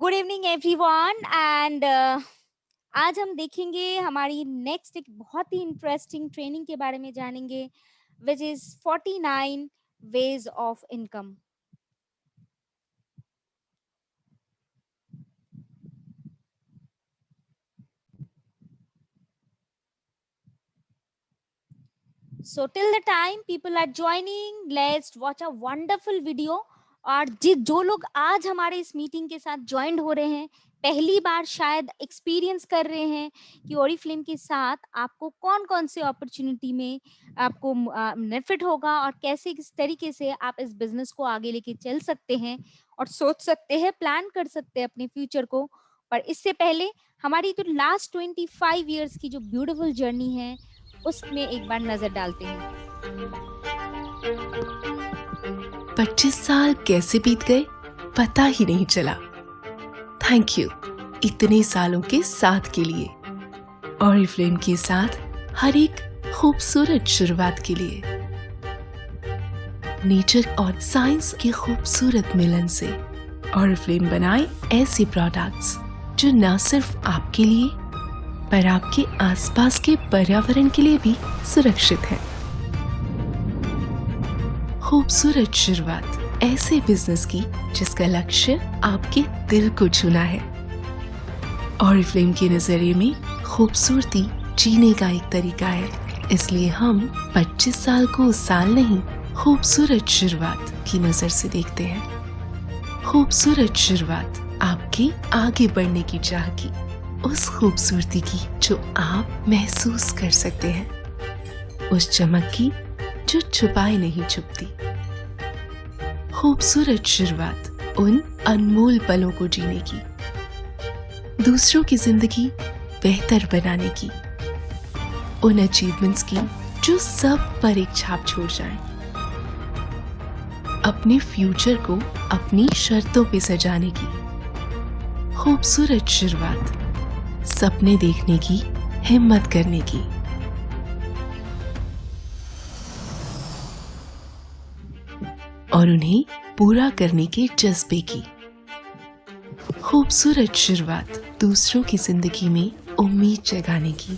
Good evening everyone and आज हम देखेंगे हमारी नेक्स्ट एक बहुत ही इंटरेस्टिंग ट्रेनिंग के बारे में जानेंगे which is 49 ways of income. So till the time people are joining, let's watch a wonderful video। और जो लोग आज हमारे इस मीटिंग के साथ ज्वाइंट हो रहे हैं, पहली बार शायद एक्सपीरियंस कर रहे हैं कि ओरिफ्लेम के साथ आपको कौन कौन से अपॉर्चुनिटी में आपको बेनिफिट होगा और कैसे किस तरीके से आप इस बिजनेस को आगे लेके चल सकते हैं और सोच सकते हैं, प्लान कर सकते हैं अपने फ्यूचर को। पर इससे पहले हमारी जो लास्ट 25 ईयर्स की जो ब्यूटीफुल जर्नी है उसमें एक बार नजर डालते हैं। 25 साल कैसे बीत गए पता ही नहीं चला। थैंक यू इतने सालों के साथ के लिए, ओरिफ्लेम के साथ हर एक खूबसूरत शुरुआत के लिए। नेचर और साइंस के खूबसूरत मिलन से ओरिफ्लेम बनाए ऐसे प्रोडक्ट्स जो न सिर्फ आपके लिए पर आपके आसपास के पर्यावरण के लिए भी सुरक्षित है। खूबसूरत शुरुआत ऐसे बिजनेस की जिसका लक्ष्य आपके दिल को छूना है। ओरिफ्लेम के नजरिए में खूबसूरती जीने का एक तरीका है, इसलिए हम 25 साल को साल नहीं खूबसूरत शुरुआत की नजर से देखते हैं। खूबसूरत शुरुआत आपके आगे बढ़ने की चाह की, उस खूबसूरती की जो आप महसूस कर सकते हैं, उस चमक की जो छुपाए नहीं छुपती। खूबसूरत शुरुआत उन अनमोल पलों को जीने की, दूसरों की जिंदगी बेहतर बनाने की, उन अचीवमेंट्स की जो सब पर एक छाप छोड़ जाएं, अपने फ्यूचर को अपनी शर्तों पे सजाने की। खूबसूरत शुरुआत सपने देखने की, हिम्मत करने की। और उन्हें पूरा करने के जज्बे की। खूबसूरत शुरुआत दूसरों की जिंदगी में उम्मीद जगाने की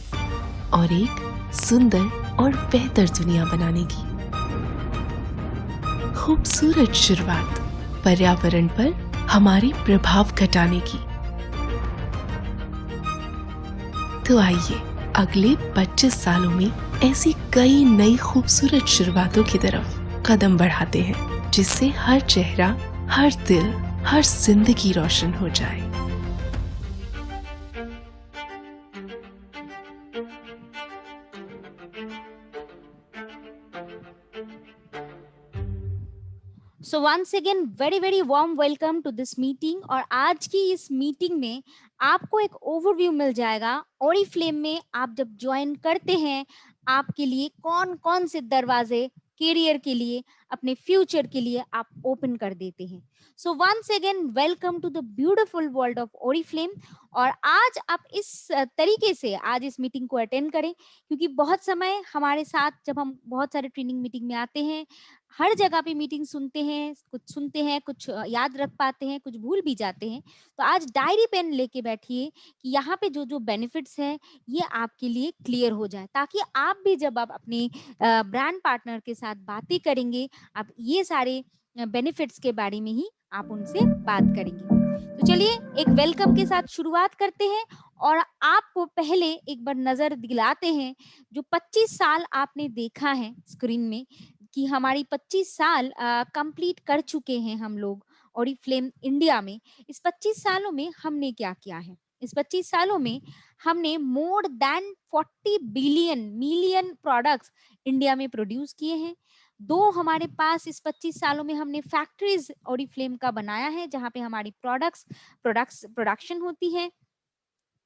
और एक सुंदर और बेहतर दुनिया बनाने की। खूबसूरत शुरुआत पर्यावरण पर हमारे प्रभाव घटाने की। तो आइए अगले 25 सालों में ऐसी कई नई खूबसूरत शुरुआतों की तरफ कदम बढ़ाते हैं, जिससे हर चेहरा, हर दिल, हर जिंदगी रोशन हो जाए। So once again very very warm welcome to this meeting. और आज की इस मीटिंग में आपको एक ओवरव्यू मिल जाएगा ओरिफ्लेम में आप जब ज्वाइन करते हैं आपके लिए कौन कौन से दरवाजे करियर के लिए, अपने फ्यूचर के लिए आप ओपन कर देते हैं। So once again welcome to the beautiful world of Oriflame. और आज आप इस तरीके से आज इस मीटिंग को अटेंड करें, क्योंकि बहुत समय हमारे साथ जब हम बहुत सारे ट्रेनिंग मीटिंग में आते हैं, हर जगह पे मीटिंग सुनते हैं, कुछ याद रख पाते हैं, कुछ भूल भी जाते हैं। तो आज डायरी पेन लेके बैठिए कि यहाँ पे जो जो बेनिफिट्स हैं ये आपके लिए क्लियर हो जाए, ताकि आप भी जब आप अपने ब्रांड पार्टनर के साथ बातें करेंगे, आप ये सारे बेनिफिट्स के बारे में ही आप उनसे बात करेंगे। तो चलिए एक वेलकम के साथ शुरुआत करते हैं और आपको पहले एक बार नजर दिलाते हैं जो 25 साल आपने देखा है स्क्रीन में, कि हमारी 25 साल कंप्लीट कर चुके हैं हम लोग ओरिफ्लेम इंडिया में। इस 25 सालों में हमने क्या किया है? इस 25 सालों में हमने more than 40 billion million products India में प्रोड्यूस किए हैं। दो हमारे पास इस 25 सालों में हमने फैक्ट्रीज ओरिफ्लेम का बनाया है, जहां पे हमारी प्रोडक्ट्स प्रोडक्शन होती है।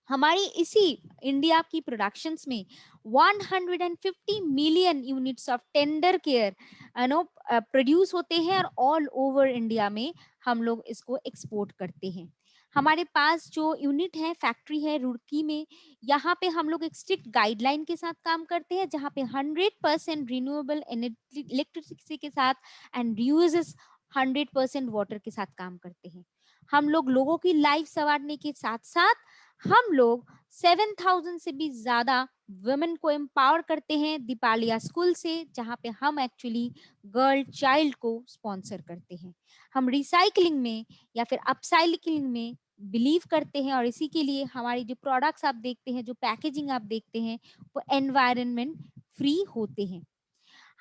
हमारी इसी इंडिया की प्रोडक्शंस में 150 million units of tender care produce होते हैं और ऑल ओवर इंडिया में हम लोग इसको एक्सपोर्ट करते हैं। हमारे पास जो यूनिट है, फैक्ट्री है रुड़की में, यहाँ पे हम लोग एक स्ट्रिक्ट गाइडलाइन के साथ काम करते हैं, जहाँ पे 100% रिन्यूएबल इलेक्ट्रिसिटी के साथ एंड रीयूजेस 100% वाटर के साथ काम करते हैं। हम लोग लोगों की लाइफ संवारने के साथ साथ हम लोग 7,000 से भी ज्यादा वुमेन को एम्पावर करते हैं दीपालिया स्कूल से, जहाँ पे हम एक्चुअली गर्ल चाइल्ड को स्पॉन्सर करते हैं। हम रिसाइकलिंग में या फिर अपसाइक्लिंग में बिलीव करते हैं, और इसी के लिए हमारी जो प्रोडक्ट्स आप देखते हैं, जो पैकेजिंग आप देखते हैं, वो एनवायरनमेंट फ्री होते हैं।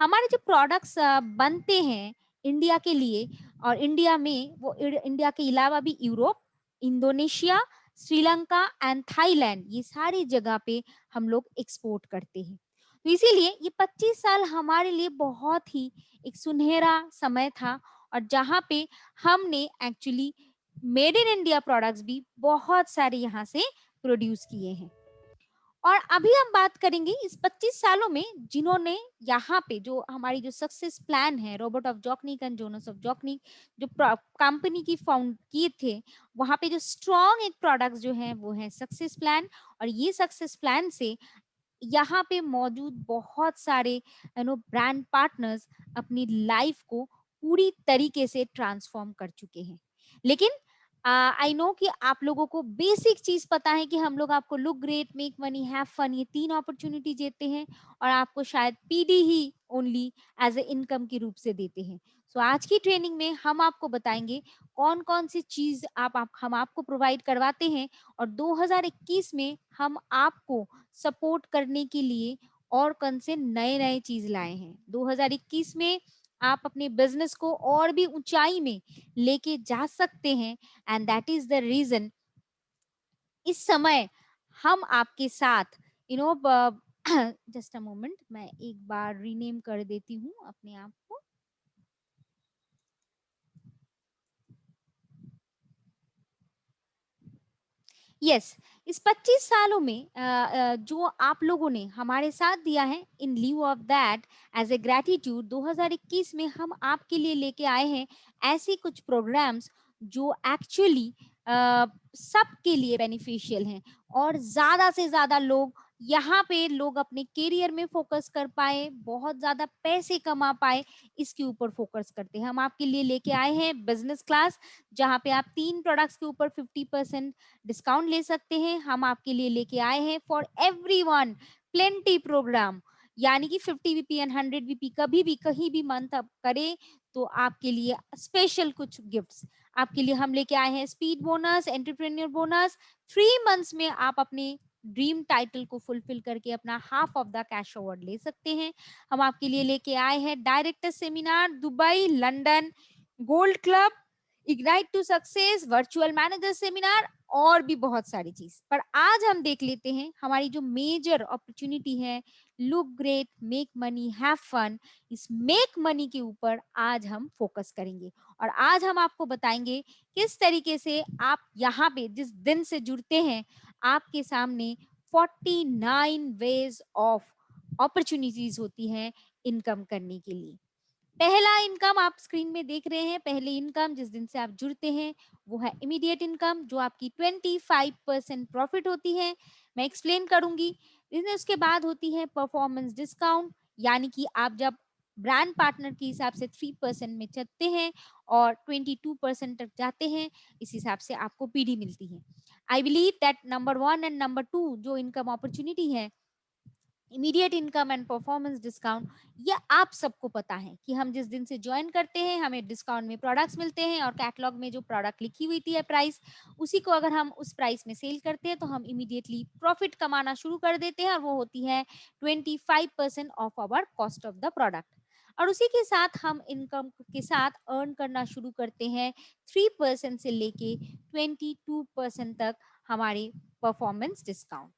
हमारे जो प्रोडक्ट्स बनते हैं इंडिया के लिए, और इंडिया में वो इंडिया के अलावा भी Europe, Indonesia, Sri Lanka and Thailand, ये सारी जगह पे हम लोग एक्सपोर्ट करते हैं। तो इसीलिए ये 25 साल हमारे लिए बहुत ही एक सुनहरा समय था, और जहाँ पे हमने actually made in India products भी बहुत सारे यहाँ से प्रोड्यूस किए हैं। और अभी हम बात करेंगे इस 25 सालों में जिन्होंने यहाँ पे जो हमारी जो सक्सेस प्लान है, Robert af Jochnick and Jonas af Jochnick जो कंपनी की फाउंड किए थे, वहाँ पे जो स्ट्रॉन्ग एक प्रोडक्ट्स जो है वो है सक्सेस प्लान। और ये सक्सेस प्लान से यहाँ पे मौजूद बहुत सारे ब्रांड पार्टनर्स अपनी लाइफ को पूरी तरीके से ट्रांसफॉर्म कर चुके हैं। लेकिन आई नो कि आप लोगों को बेसिक चीज पता है कि हम लोग आपको look great, make money, have fun, ये 3 अपॉर्चुनिटी देते हैं, और आपको शायद पीडी ही ओनली एज ए इनकम के रूप से देते हैं। सो आज की ट्रेनिंग में हम आपको बताएंगे कौन कौन सी चीज हम आपको प्रोवाइड करवाते हैं, और 2021 में हम आपको सपोर्ट करने के लिए और कौन से नए नए चीज लाए हैं। 2021 में आप अपने बिजनेस को और भी ऊंचाई में लेके जा सकते हैं, and that is the reason इस समय हम आपके साथ you know just a moment, मैं एक बार रीनेम कर देती हूँ अपने आप को। यस, इस 25 सालों में जो आप लोगों ने हमारे साथ दिया है, in lieu of that, as a gratitude 2021 में हम आपके लिए लेके आए हैं ऐसे कुछ प्रोग्राम्स जो एक्चुअली सबके लिए बेनिफिशियल हैं, और ज्यादा से ज्यादा लोग यहाँ पे लोग अपने करियर में फोकस कर पाए, बहुत ज्यादा पैसे कमा पाए, इसके ऊपर फोकस करते हैं। हम आपके लिए लेके आए हैं बिजनेस क्लास, जहाँ पे आप 3 प्रोडक्ट्स के ऊपर 50% डिस्काउंट ले सकते हैं। हम आपके लिए लेके आए हैं फॉर एवरीवन प्लेंटी प्रोग्राम, यानी कि 50 बीपी एंड 100 बीपी कभी भी कहीं भी मंथ आप करें तो आपके लिए स्पेशल कुछ गिफ्ट्स आपके लिए हम लेके आए हैं। Speed bonus, entrepreneur bonus, 3 months में आप अपने ड्रीम टाइटल को फुलफिल करके अपना half of the cash award ले सकते हैं। हम आपके लिए लेके आए हैं director seminar Dubai, London, gold club, ignite to success, virtual manager seminar, और भी बहुत सारी चीज। पर आज हम देख लेते हैं हमारी जो मेजर अपॉर्चुनिटी है, look great, make money, have fun. इस मेक मनी के ऊपर आज हम फोकस करेंगे, और आज हम आपको बताएंगे किस तरीके से आप यहाँ पे जिस दिन से जुड़ते हैं, आपके सामने 49 वेज ऑफ अपॉर्चुनिटीज होती हैं इनकम करने के लिए। पहला इनकम आप स्क्रीन में देख रहे हैं, पहली इनकम जिस दिन से आप जुड़ते हैं वो है इमीडिएट इनकम, जो आपकी 25% प्रॉफिट होती है। मैं एक्सप्लेन करूंगी। उसके बाद होती है परफॉर्मेंस डिस्काउंट, यानी कि आप जब ब्रांड पार्टनर के हिसाब से 3% में चलते हैं और 22% तक जाते हैं, इस हिसाब से आपको पीडी मिलती है। I believe that number 1 and number 2 जो इनकम अपॉर्चुनिटी है, immediate income and performance discount, ये आप सबको पता है कि हम जिस दिन से ज्वाइन करते हैं हमें डिस्काउंट में प्रोडक्ट्स मिलते हैं, और कैटलॉग में जो प्रोडक्ट लिखी हुई थी है प्राइस, उसी को अगर हम उस प्राइस में सेल करते हैं तो हम इमीडिएटली प्रॉफिट कमाना शुरू कर देते हैं, और वो होती है 25% of our cost of the product. और उसी के साथ हम इनकम के साथ अर्न करना शुरू करते हैं 3% से लेके 22% तक हमारे परफॉर्मेंस डिस्काउंट।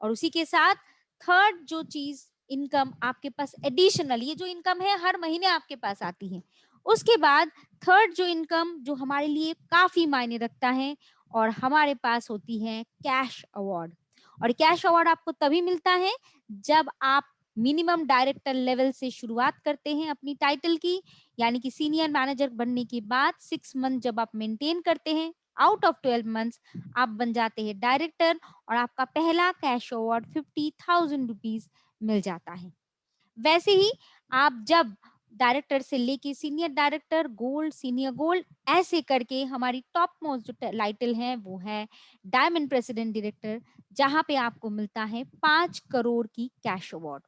और उसी के साथ थर्ड जो चीज इनकम आपके पास एडिशनल, ये जो इनकम है हर महीने आपके पास आती है, उसके बाद थर्ड जो इनकम जो हमारे लिए काफी मायने रखता है, और हमारे पास होती है कैश अवार्ड। और कैश अवार्ड आपको तभी मिलता है जब आप मिनिमम डायरेक्टर लेवल से शुरुआत करते हैं अपनी टाइटल की, यानी कि सीनियर मैनेजर बनने के बाद 6 मंथ जब आप मेंटेन करते हैं, आउट ऑफ 12 मंथ्स आप बन जाते हैं डायरेक्टर, और आपका पहला कैश अवार्ड 50,000 रुपीज मिल जाता है। वैसे ही आप जब डायरेक्टर से लेके senior director, gold, senior gold, ऐसे करके हमारी टॉप मोस्ट जो टाइटल है वो है डायमंड प्रेसिडेंट डायरेक्टर, जहां पे आपको मिलता है 5 करोड़ की कैश अवार्ड।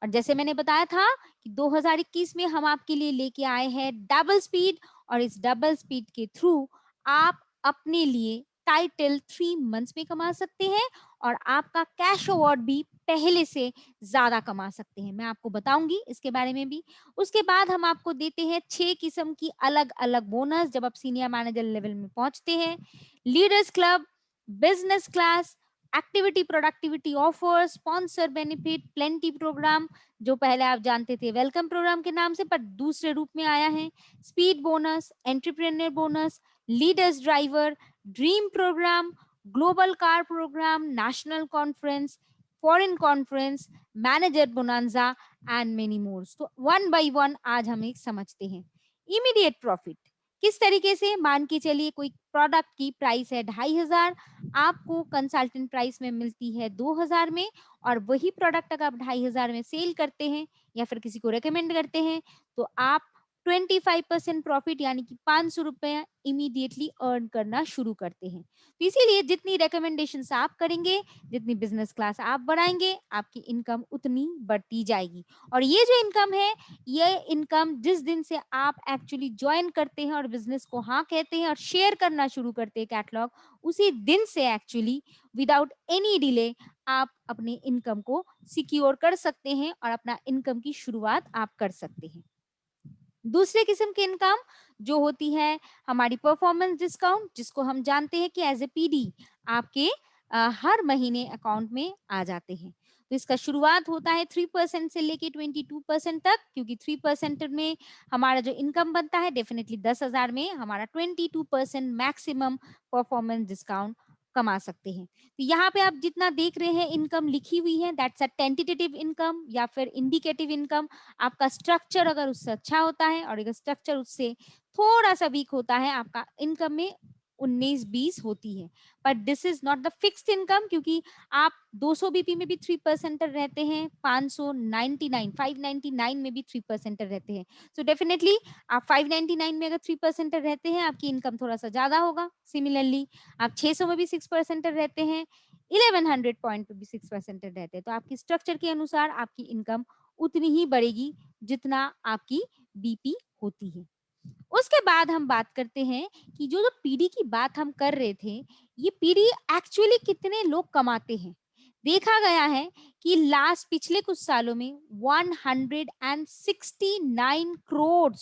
और जैसे मैंने बताया था कि 2021 में हम आपके लिए लेके आए हैं डबल स्पीड, और इस डबल स्पीड के थ्रू आप अपने लिए टाइटल 3 मंथ्स में कमा सकते हैं, और आपका कैश अवार्ड भी पहले से ज्यादा कमा सकते हैं। मैं आपको बताऊंगी इसके बारे में भी। उसके बाद हम आपको देते हैं 6 किस्म की अलग अलग बोनस जब आप सीनियर मैनेजर लेवल में पहुंचते हैं। Leaders club, business class, activity productivity offer, sponsor benefit, plenty program, जो पहले आप जानते थे वेलकम प्रोग्राम के नाम से पर दूसरे रूप में आया है, speed bonus, entrepreneur bonus, leaders driver, dream program, global car program, national conference, foreign conference, manager bonanza and many more. तो वन बाय वन आज हम एक समझते हैं। इमीडिएट प्रॉफिट किस तरीके से, मान के चलिए कोई प्रोडक्ट की प्राइस है 2,500, आपको कंसल्टेंट प्राइस में मिलती है 2,000 में, और वही प्रोडक्ट अगर आप 2,500 में सेल करते हैं या फिर किसी को रेकमेंड करते हैं तो आप 25% प्रॉफिट यानी कि 500 रुपए इमीडिएटली अर्न करना शुरू करते हैं। तो इसीलिए जितनी रिकमेंडेशन आप करेंगे, जितनी बिजनेस क्लास आप बढ़ाएंगे, आपकी इनकम उतनी बढ़ती जाएगी। और ये जो इनकम है, ये इनकम जिस दिन से आप एक्चुअली ज्वाइन करते हैं और बिजनेस को हाँ कहते हैं और शेयर करना शुरू करते हैं कैटलॉग, उसी दिन से एक्चुअली विदाउट एनी डिले आप अपने इनकम को सिक्योर कर सकते हैं और अपना इनकम की शुरुआत आप कर सकते हैं। दूसरे किस्म की इनकम जो होती है हमारी परफॉर्मेंस डिस्काउंट, जिसको हम जानते हैं कि एज ए पीडी आपके हर महीने अकाउंट में आ जाते हैं। तो इसका शुरुआत होता है 3% से लेके 22% तक, क्योंकि 3% में हमारा जो इनकम बनता है डेफिनेटली 10,000 में हमारा 22% मैक्सिमम परफॉर्मेंस डिस्काउंट कमा सकते हैं। तो यहाँ पे आप जितना देख रहे हैं इनकम लिखी हुई है, दैट्स अ टेंटेटिव इनकम या फिर इंडिकेटिव इनकम। आपका स्ट्रक्चर अगर उससे अच्छा होता है और अगर स्ट्रक्चर उससे थोड़ा सा वीक होता है, आपका इनकम में 19-20 होती है। But this is not the fixed income, क्योंकि आप 200 बीपी में भी 3% रहते हैं, 599 599 में भी 3% रहते हैं। सो डेफिनेटली आप 599 में अगर 3% रहते हैं, आपकी इनकम थोड़ा सा ज्यादा होगा। सिमिलरली आप 600 में भी 6% रहते हैं, 1100 पॉइंट पे भी 6% रहते हैं, तो आपकी स्ट्रक्चर के अनुसार आपकी इनकम उतनी ही बढ़ेगी जितना आपकी बीपी होती है। उसके बाद हम बात करते हैं कि जो जो पीडी की बात हम कर रहे थे, ये पीडी एक्चुअली कितने लोग कमाते हैं। देखा गया है कि लास्ट पिछले कुछ सालों में 169 crore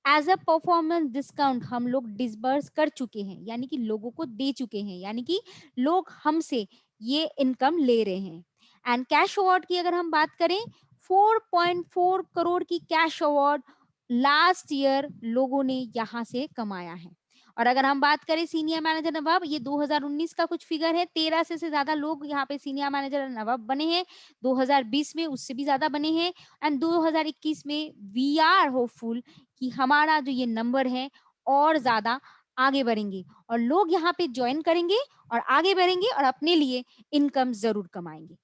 as a performance discount हम लोग डिसबर्स कर चुके हैं, यानी कि लोगों को दे चुके हैं, यानी कि लोग हमसे ये इनकम ले रहे हैं। एंड कैश अवार्ड की अगर हम बात करें, 4.4 करोड़ की कैश अवार्ड लास्ट ईयर लोगों ने यहाँ से कमाया है। और अगर हम बात करें सीनियर मैनेजर नवाब, ये 2019 का कुछ फिगर है, 13 से ज्यादा लोग यहाँ पे सीनियर मैनेजर नवाब बने हैं। 2020 में उससे भी ज्यादा बने हैं, एंड 2021 में वी आर होपफुल कि हमारा जो ये नंबर है और ज्यादा आगे बढ़ेंगे और लोग यहाँ पे ज्वाइन करेंगे और आगे बढ़ेंगे और अपने लिए इनकम जरूर कमाएंगे।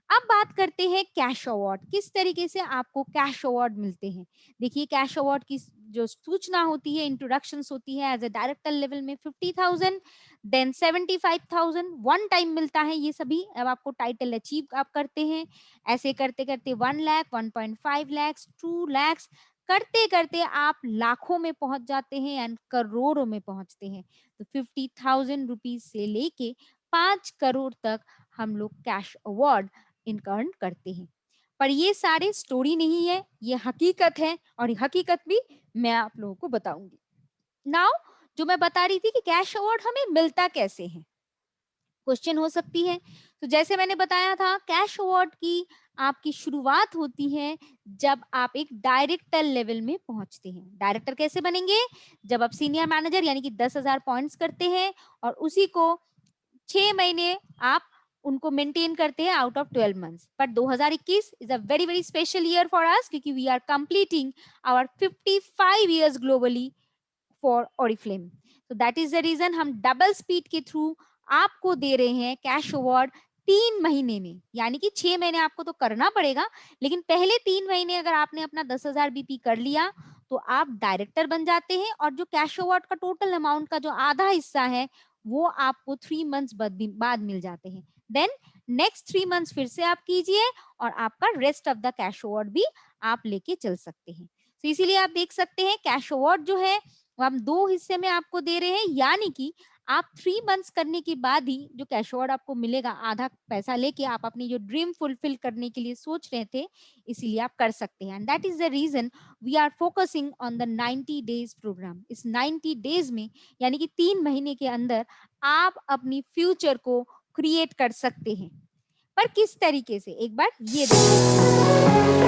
अब बात करते हैं कैश अवार्ड, किस तरीके से आपको कैश अवार्ड मिलते हैं। देखिए कैश अवार्ड की जो सूचना होती है, इंट्रोडक्शंस होती है, एज ए डायरेक्टर लेवल में 50,000, देन 75,000 वन टाइम मिलता है। ये सभी अब आपको टाइटल अचीव आप करते हैं, ऐसे करते करते 1 लाख, 1.5 लाख, 2 लाख, करते करते आप लाखों में पहुंच जाते हैं एंड करोड़ों में पहुंचते हैं। तो 50,000 रुपीज से लेके 5 करोड़ तक हम लोग कैश अवार्ड इनकर्न करते हैं। पर ये सारे स्टोरी नहीं है, ये हकीकत है, और ये हकीकत भी मैं आप लोगों को बताऊंगी। नाउ जो मैं बता रही थी कि कैश अवार्ड हमें मिलता कैसे है, क्वेश्चन हो सकती है। तो जैसे मैंने बताया था, कैश अवार्ड की आपकी शुरुआत होती है जब आप एक डायरेक्टर लेवल में पहुंचते हैं। डायरेक्टर कैसे बनेंगे, जब आप सीनियर मैनेजर यानी कि 10,000 पॉइंट्स करते हैं और उसी को 6 महीने आप उनको मेंटेन करते हैं out of 12 months. But 2021 is a very very special year for us, क्योंकि we are completing our 55 years globally for Oriflame। So that is the reason हम डबल स्पीड के थ्रू आपको दे रहे हैं कैश अवार्ड 3 महीने में, यानी कि 6 महीने आपको तो करना पड़ेगा, लेकिन पहले 3 महीने अगर आपने अपना 10,000 बीपी कर लिया तो आप डायरेक्टर बन जाते हैं, और जो कैश अवार्ड का टोटल अमाउंट का जो आधा हिस्सा है वो आपको 3 मंथ्स बाद मिल जाते हैं। देन नेक्स्ट 3 मंथ्स फिर से आप कीजिए और आपका rest of the cash award भी आप लेके चल सकते हैं। तो इसीलिए आप देख सकते हैं कैश अवार्ड जो है वो हम 2 हिस्से में आपको दे रहे हैं, यानी कि आप 3 मंथ्स करने के बाद ही जो कैश अवार्ड आपको मिलेगा, आधा पैसा लेके आप अपनी जो ड्रीम फुलफिल करने के लिए सोच रहे थे, इसीलिए आप कर सकते हैं। And that is the reason we are focusing on the 90 days program. इस 90 डेज में, यानी कि 3 महीने के अंदर आप अपनी फ्यूचर को क्रिएट कर सकते हैं। पर किस तरीके से, एक बार ये देखिए।